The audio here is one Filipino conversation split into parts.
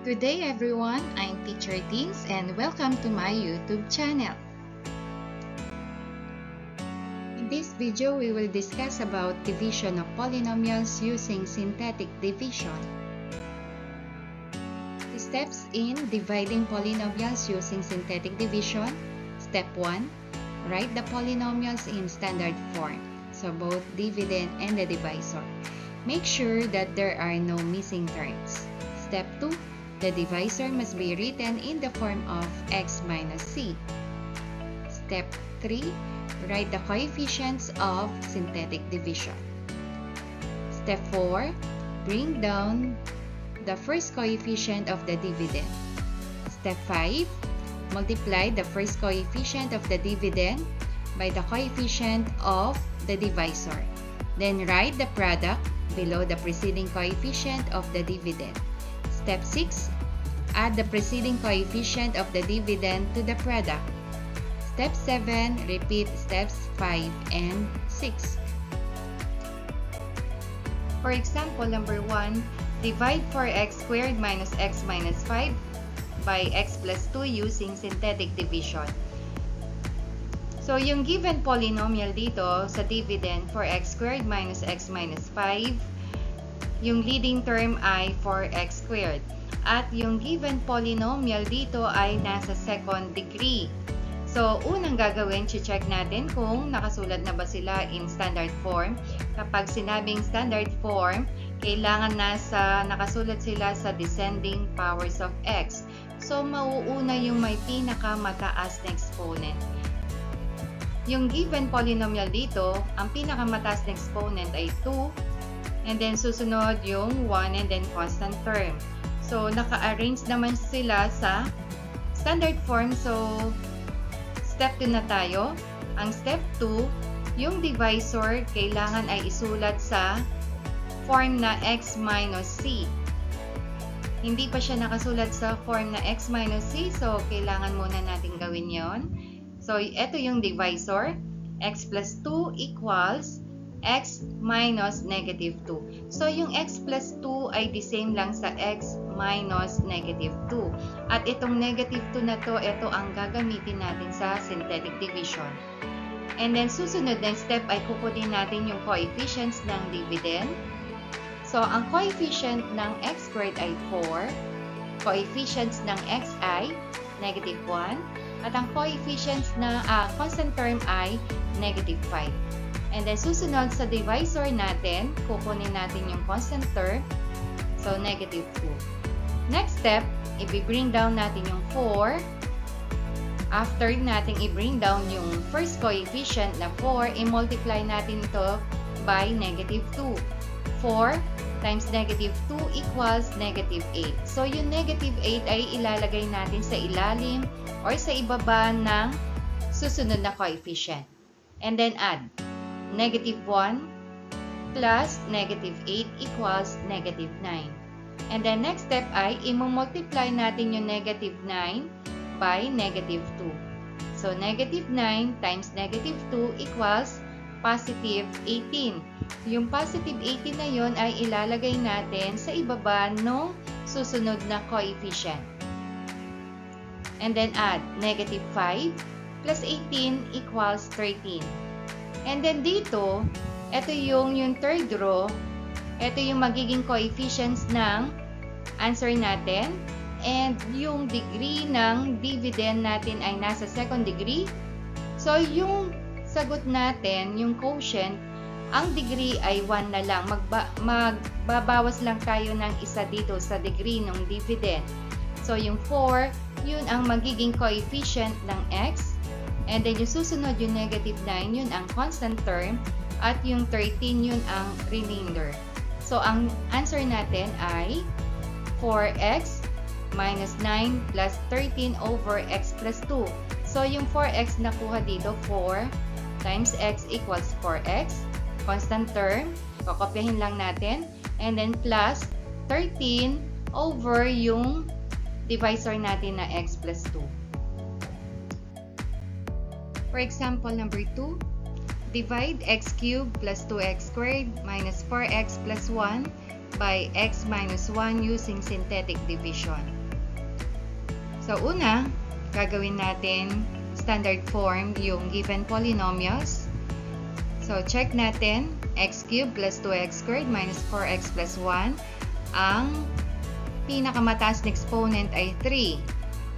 Good day everyone, I'm Teacher Teens and welcome to my YouTube channel. In this video, we will discuss about division of polynomials using synthetic division. Steps in dividing polynomials using synthetic division. Step 1. Write the polynomials in standard form, so both dividend and the divisor. Make sure that there are no missing terms. Step 2. The divisor must be written in the form of x minus c. Step 3. Write the coefficients of synthetic division. Step 4. Bring down the first coefficient of the dividend. Step 5. Multiply the first coefficient of the dividend by the coefficient of the divisor. Then write the product below the preceding coefficient of the dividend. Step 6. Add the preceding coefficient of the dividend to the product. Step 7. Repeat steps 5 and 6. For example, number 1, divide 4x squared minus x minus 5 by x plus 2 using synthetic division. So, yung given polynomial dito sa dividend 4x squared minus x minus 5, yung leading term ay 4x squared. At yung given polynomial dito ay nasa second degree. So, unang gagawin, check natin kung nakasulat na ba sila in standard form. Kapag sinabing standard form, kailangan nakasulat sila sa descending powers of x. So, mauuna yung may pinakamataas na exponent. Yung given polynomial dito, ang pinakamataas na exponent ay 2. And then, susunod yung 1 and then constant term. So, naka-arrange naman sila sa standard form. So, step 2 na tayo. Ang step 2, yung divisor, kailangan ay isulat sa form na x minus c. Hindi pa siya nakasulat sa form na x minus c. So, kailangan muna natin gawin yon. So, ito yung divisor. X plus 2 equals x minus negative 2. So, yung x plus 2 ay the same lang sa x minus negative 2. At itong negative 2 na to, ito ang gagamitin natin sa synthetic division. And then, susunod na step ay kukunin natin yung coefficients ng dividend. So, ang coefficient ng x squared ay 4. Coefficients ng x ay negative 1. At ang coefficients na constant term ay negative 5. And then, susunod sa divisor natin, kukunin natin yung constant term. So, negative 2. Next step, i-bring down natin yung 4. After natin i-bring down yung first coefficient na 4, i-multiply natin ito by negative 2. 4 times negative 2 equals negative 8. So, yung negative 8 ay ilalagay natin sa ilalim or sa ibaba ng susunod na coefficient. And then, add. Negative 1 plus negative 8 equals negative 9. And then next step ay i-multiply natin yung negative 9 by negative 2. So, negative 9 times negative 2 equals positive 18. Yung positive 18 na yon ay ilalagay natin sa ibaba ng susunod na coefficient. And then add negative 5 plus 18 equals 13. And then dito, ito yung third row, ito yung magiging coefficients ng answer natin. And yung degree ng dividend natin ay nasa second degree. So, yung sagot natin, yung quotient, ang degree ay 1 na lang. Magbabawas lang tayo ng isa dito sa degree ng dividend. So, yung 4, yun ang magiging coefficient ng x. And then, yung susunod, yung negative 9, yun ang constant term. At yung 13, yun ang remainder. So, ang answer natin ay 4x minus 9 plus 13 over x plus 2. So, yung 4x nakuha dito, 4 times x equals 4x. Constant term, kakopyahin lang natin. And then, plus 13 over yung divisor natin na x plus 2. For example, number 2, divide x cubed plus 2x squared minus 4x plus 1 by x minus 1 using synthetic division. So una, gagawin natin standard form yung given polynomials. So check natin, x cubed plus 2x squared minus 4x plus 1. Ang pinakamataas na exponent ay 3.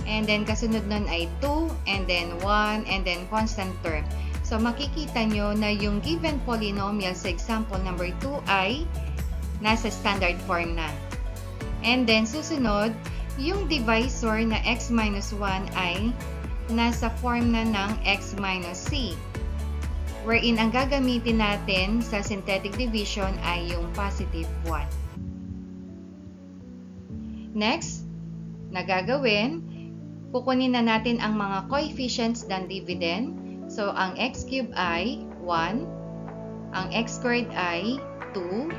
And then kasunod nun ay 2, and then 1, and then constant term. So makikita nyo na yung given polynomial sa example number 2 ay nasa standard form na. And then susunod, yung divisor na x minus 1 ay nasa form na ng x minus c. Wherein ang gagamitin natin sa synthetic division ay yung positive 1. Next, na gagawin, kukunin na natin ang mga coefficients ng dividend. So, ang x cubed ay 1, ang x squared ay 2,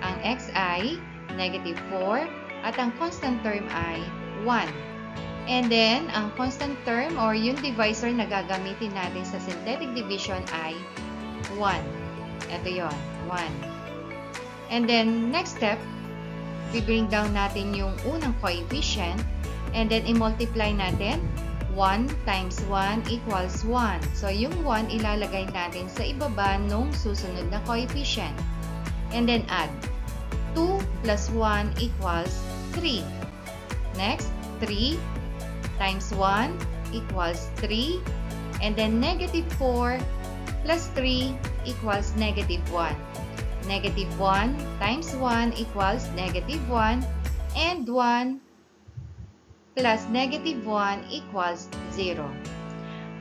ang x ay negative 4, at ang constant term ay 1. And then, ang constant term or yung divisor na gagamitin natin sa synthetic division ay 1. Ito yon, 1. And then, next step, i-bring down natin yung unang coefficient and then i-multiply natin. 1 times 1 equals 1. So, yung 1 ilalagay natin sa ibaba nung susunod na coefficient. And then add. 2 plus 1 equals 3. Next, 3 times 1 equals 3. And then negative 4 plus 3 equals negative 1. Negative 1 times 1 equals negative 1. And 1 plus negative 1 equals 0.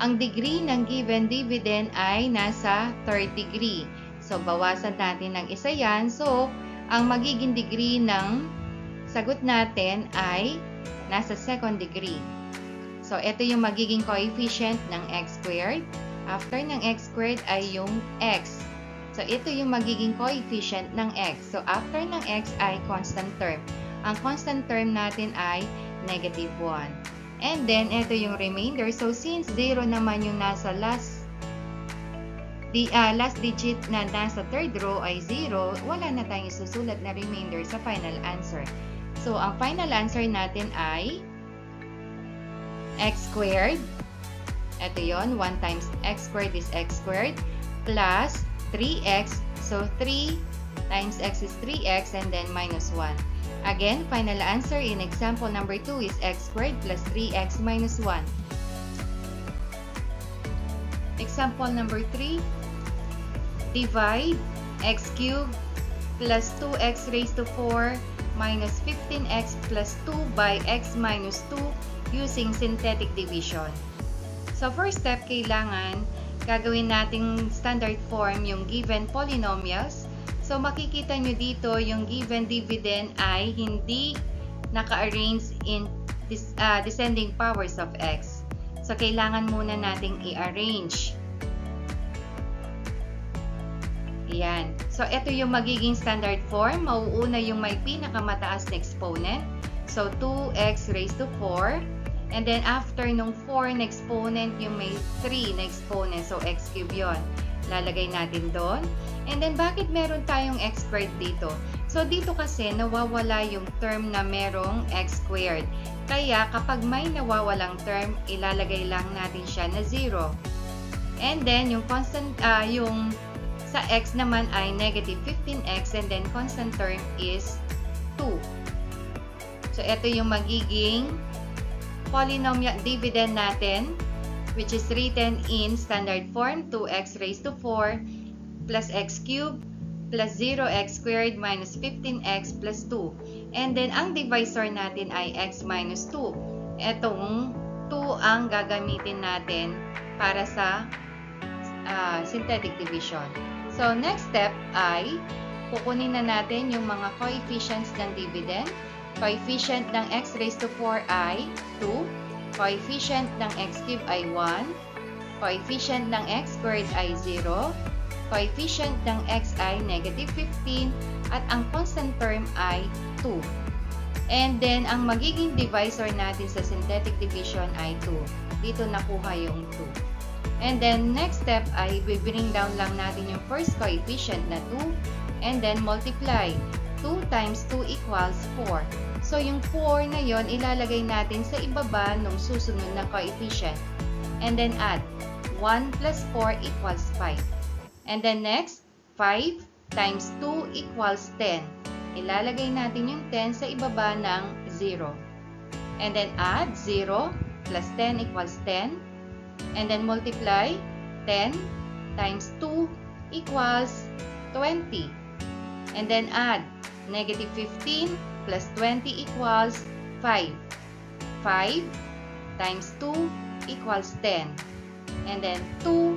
Ang degree ng given dividend ay nasa third degree. So, bawasan natin ng isa yan. So, ang magiging degree ng sagot natin ay nasa second degree. So, ito yung magiging coefficient ng x squared. After ng x squared ay yung x. So, ito yung magiging coefficient ng x. So, after ng x ay constant term. Ang constant term natin ay negative 1. And then, ito yung remainder. So, since 0 naman yung nasa last digit na nasa third row ay 0, wala na tayong isusulat na remainder sa final answer. So, ang final answer natin ay x squared. Ito yon, 1 times x squared is x squared plus 3x. So, 3 times x is 3x and then minus 1. Again, final answer in example number 2 is x squared plus 3x minus 1. Example number 3, divide x cubed plus 2x raised to 4 minus 15x plus 2 by x minus 2 using synthetic division. So, first step, kailangan gagawin nating standard form yung given polynomials. So, makikita nyo dito yung given dividend ay hindi naka-arrange in descending powers of x. So, kailangan muna nating i-arrange. Ayan. So, ito yung magiging standard form. Mauuna yung may pinakamataas na exponent. So, 2x raised to 4. And then, after nung 4 na exponent, yung may 3 na exponent. So, x cubed yun. Lalagay natin doon. And then, bakit meron tayong x squared dito? So, dito kasi nawawala yung term na merong x squared. Kaya, kapag may nawawalang term, ilalagay lang natin siya na 0. And then, yung constant, yung sa x naman ay negative 15x and then constant term is 2. So, ito yung magiging polynomial dividend natin, which is written in standard form, 2x raised to 4 plus x cubed plus 0x squared minus 15x plus 2. And then, ang divisor natin ay x minus 2. Etong 2 ang gagamitin natin para sa synthetic division. So, next step ay kukunin na natin yung mga coefficients ng dividend. Coefficient ng x raised to 4 ay 2. Coefficient ng x cubed ay 1. Coefficient ng x squared ay 0. Coefficient ng x ay negative 15 at ang constant term ay 2. And then, ang magiging divisor natin sa synthetic division ay 2. Dito nakuha yung 2. And then, next step ay bring down lang natin yung first coefficient na 2 and then multiply. 2 times 2 equals 4. So, yung 4 na yon ilalagay natin sa ibaba ng susunod na coefficient. And then add 1 plus 4 equals 5. And then next, 5 times 2 equals 10. Ilalagay natin yung 10 sa ibaba ng 0. And then add 0 plus 10 equals 10. And then multiply 10 times 2 equals 20. And then add negative 15 plus 20 equals 5. 5 times 2 equals 10. And then 2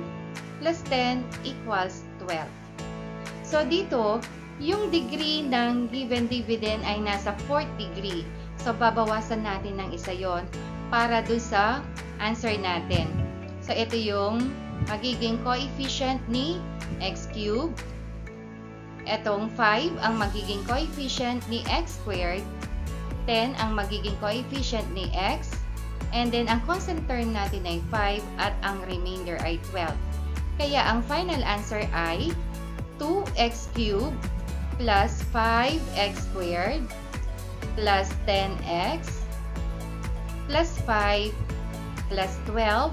plus 10 equals 12. So dito, yung degree ng given dividend ay nasa 4th degree. So babawasan natin ng isa yon para dun sa answer natin. So ito yung magiging coefficient ni x cubed. Etong 5 ang magiging coefficient ni x squared. 10 ang magiging coefficient ni x. And then ang constant term natin ay 5 at ang remainder ay 12. Kaya ang final answer ay 2x cubed plus 5x squared plus 10x plus 5 plus 12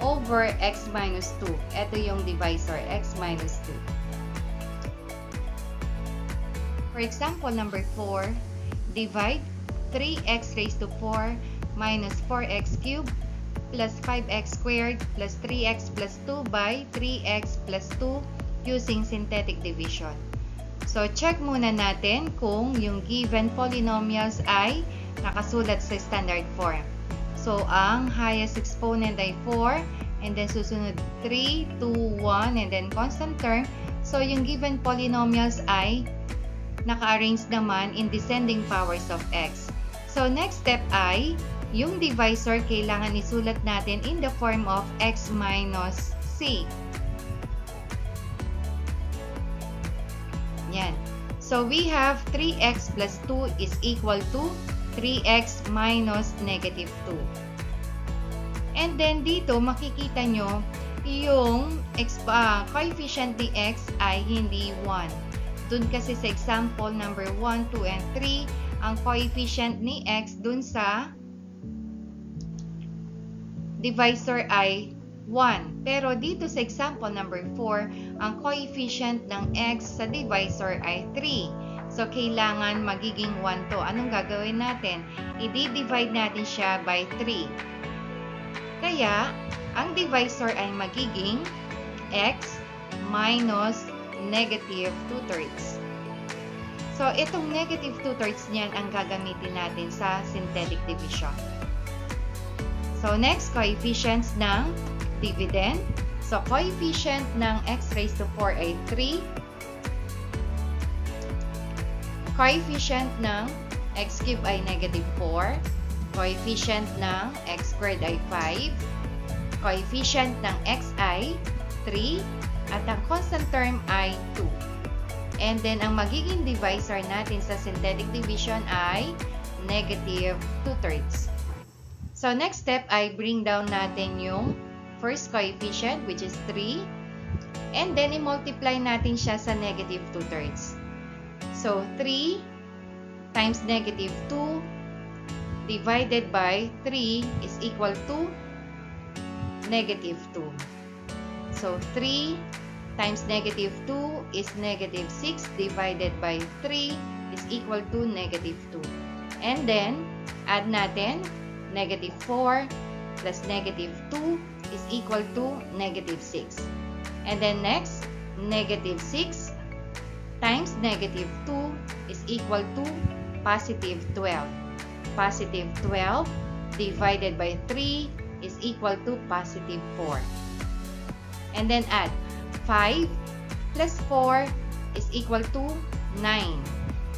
over x minus 2. Ito yung divisor, x minus 2. For example, number 4, divide 3x raised to 4 minus 4x cubed plus 5x squared plus 3x plus 2 by 3x plus 2 using synthetic division. So, check muna natin kung yung given polynomials ay nakasulat sa standard form. So, ang highest exponent ay 4 and then susunod 3, 2, 1 and then constant term. So, yung given polynomials ay naka-arrange naman in descending powers of x. So, next step ay yung divisor kailangan isulat natin in the form of x minus c. Yan. So, we have 3x plus 2 is equal to 3x minus negative 2. And then, dito makikita nyo yung coefficient ni x ay hindi 1. Dun kasi sa example number 1, 2, and 3, ang coefficient ni x dun sa divisor ay 1. Pero dito sa example number 4, ang coefficient ng x sa divisor ay 3. So, kailangan magiging 1 to. Anong gagawin natin? I-divide natin siya by 3. Kaya, ang divisor ay magiging x minus negative 2/3. So, itong negative 2/3 niyan ang gagamitin natin sa synthetic division. So, next, coefficients ng dividend. So, coefficient ng x raised to 4 ay 3. Coefficient ng x cubed ay negative 4. Coefficient ng x squared ay 5. Coefficient ng x ay 3. At ang constant term ay 2. And then, ang magiging divisor natin sa synthetic division ay negative 2/3. So, next step ay bring down natin yung first coefficient, which is 3. And then, i-multiply natin siya sa negative 2/3. So, 3 times negative 2 divided by 3 is equal to negative 2. So, 3 times negative 2 is negative 6 divided by 3 is equal to negative 2. And then, add natin, negative 4 plus negative 2 is equal to negative 6. And then next, negative 6 times negative 2 is equal to positive 12. Positive 12 divided by 3 is equal to positive 4. And then add 5 plus 4 is equal to 9.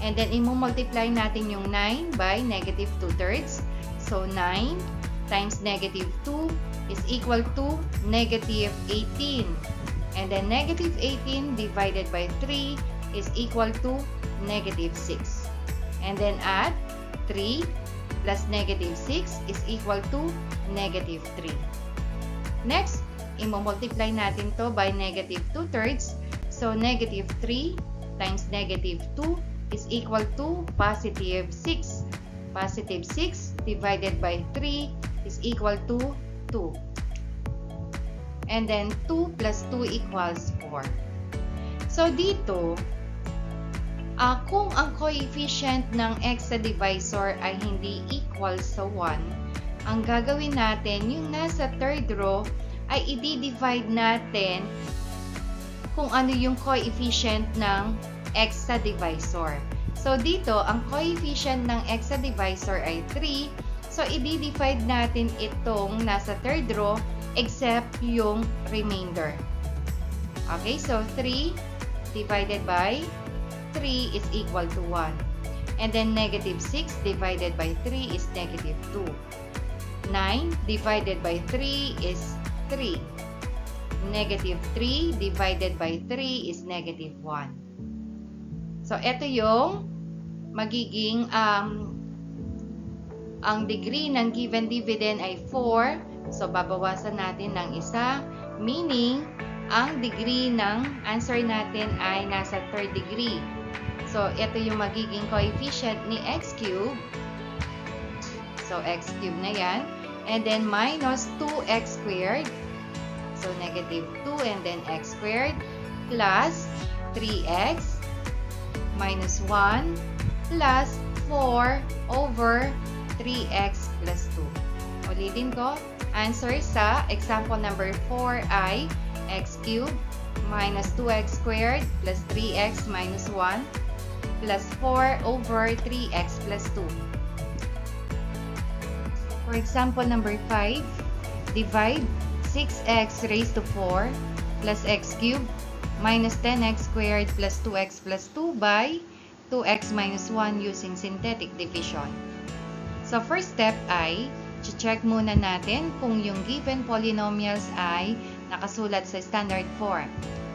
And then i-multiply natin yung 9 by negative 2/3. So 9 times negative 2 is equal to negative 18. And then negative 18 divided by 3 is equal to negative 6. And then add 3 plus negative 6 is equal to negative 3. Next, i-multiply natin to by negative 2/3. So, negative 3 times negative 2 is equal to positive 6. Positive 6 divided by 3 is equal to 2. And then 2 plus 2 equals 4. So dito, kung ang coefficient ng x sa divisor ay hindi equal sa 1, ang gagawin natin, yung nasa third row, ay i-divide natin kung ano yung coefficient ng x sa divisor. So dito, ang coefficient ng x sa divisor ay 3. So i-divide natin itong nasa third row except yung remainder. Okay, so 3 divided by 3 is equal to 1. And then negative 6 divided by 3 is negative 2. 9 divided by 3 is 3. Negative 3 divided by 3 is negative 1. So, ito yung magiging ang degree ng given dividend ay 4. So, babawasan natin ng isa. Meaning, ang degree ng answer natin ay nasa third degree. So, ito yung magiging coefficient ni x cube. So, x cube na yan. And then, minus 2x squared. So, negative 2 and then x squared plus 3x minus 1 plus 4 over 3x plus 2. Ulitin ko. Answer sa example number 4 ay x cube minus 2x squared plus 3x minus 1 plus 4 over 3x plus 2. For example number 5, divide 6x raised to 4 plus x cubed minus 10x squared plus 2x plus 2 by 2x minus 1 using synthetic division. So first step ay check muna natin kung yung given polynomials ay nakasulat sa standard form.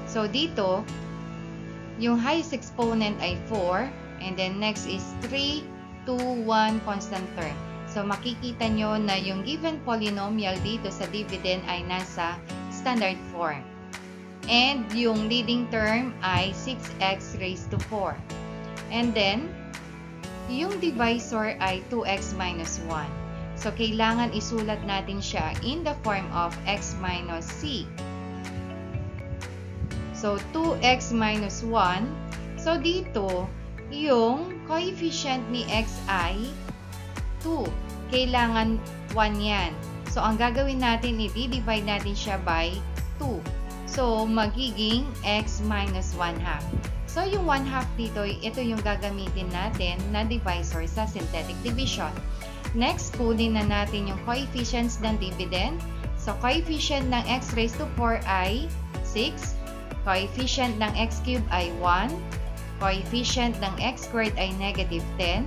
So dito, yung highest exponent ay 4, and then next is 3, 2, 1 constant term. So makikita nyo na yung given polynomial dito sa dividend ay nasa standard form. And yung leading term ay 6x raised to 4. And then, yung divisor ay 2x minus 1. So kailangan isulat natin siya in the form of x minus c. So, 2x minus 1. So, dito, yung coefficient ni x ay 2. Kailangan 1 yan. So, ang gagawin natin, i-divide natin siya by 2. So, magiging x minus 1 half. So, yung 1 half dito, ito yung gagamitin natin na divisor sa synthetic division. Next, kunin na natin yung coefficients ng dividend. So, coefficient ng x raised to 4 ay 6. Coefficient ng x cube ay 1. Coefficient ng x squared ay negative 10.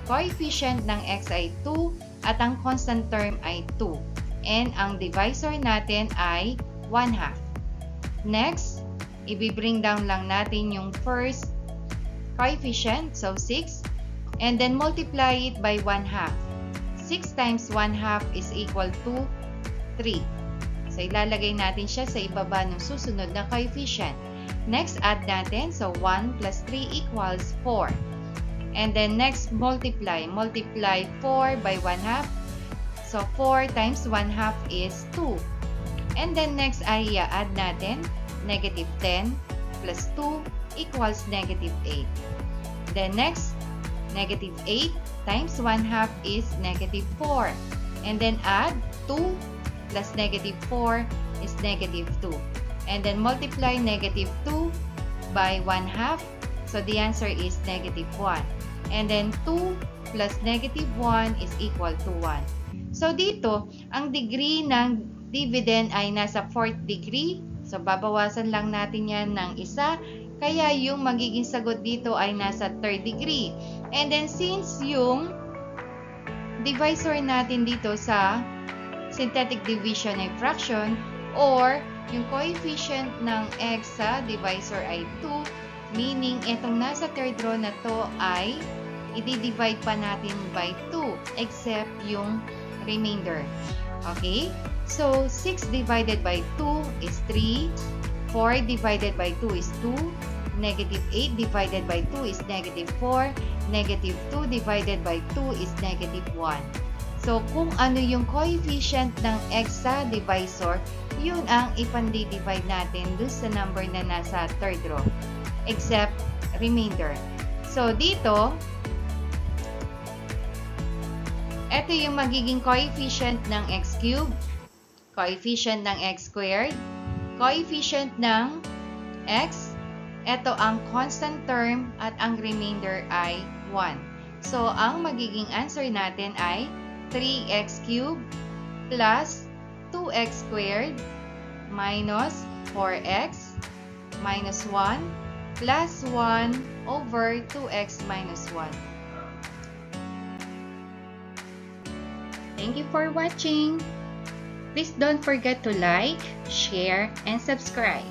Coefficient ng x ay 2. At ang constant term ay 2. And ang divisor natin ay 1 half. Next, i-bring down lang natin yung first coefficient. So, 6. And then multiply it by 1 half. 6 times 1 half is equal to 3. So, ilalagay natin siya sa ibaba ng susunod na coefficient. Next, add natin. So, 1 plus 3 equals 4. And then, next, multiply. Multiply 4 by 1 half. So, 4 times 1 half is 2. And then, next ay add natin. Negative 10 plus 2 equals negative 8. Then, next, negative 8 times 1 half is negative 4. And then, add 2 plus negative 4 is negative 2. And then multiply negative 2 by 1 half. So the answer is negative 1. And then 2 plus negative 1 is equal to 1. So dito, ang degree ng dividend ay nasa 4th degree. So babawasan lang natin yan ng isa. Kaya yung magiging sagot dito ay nasa 3rd degree. And then since yung divisor natin dito sa synthetic division ay fraction, or yung coefficient ng x sa divisor ay 2, meaning itong nasa third row na to ay i-divide pa natin by 2 except yung remainder. Okay? So, 6 divided by 2 is 3. 4 divided by 2 is 2. negative 8 divided by 2 is negative 4, negative 2 divided by 2 is negative 1. So, kung ano yung coefficient ng x sa divisor, yun ang ipandi-divide natin dun sa number na nasa third row, except remainder. So, dito, ito yung magiging coefficient ng x cubed, coefficient ng x squared, coefficient ng x, ito ang constant term at ang remainder ay 1. So, ang magiging answer natin ay 3x cubed plus 2x squared minus 4x minus 1 plus 1 over 2x minus 1. Thank you for watching. Please don't forget to like, share, and subscribe.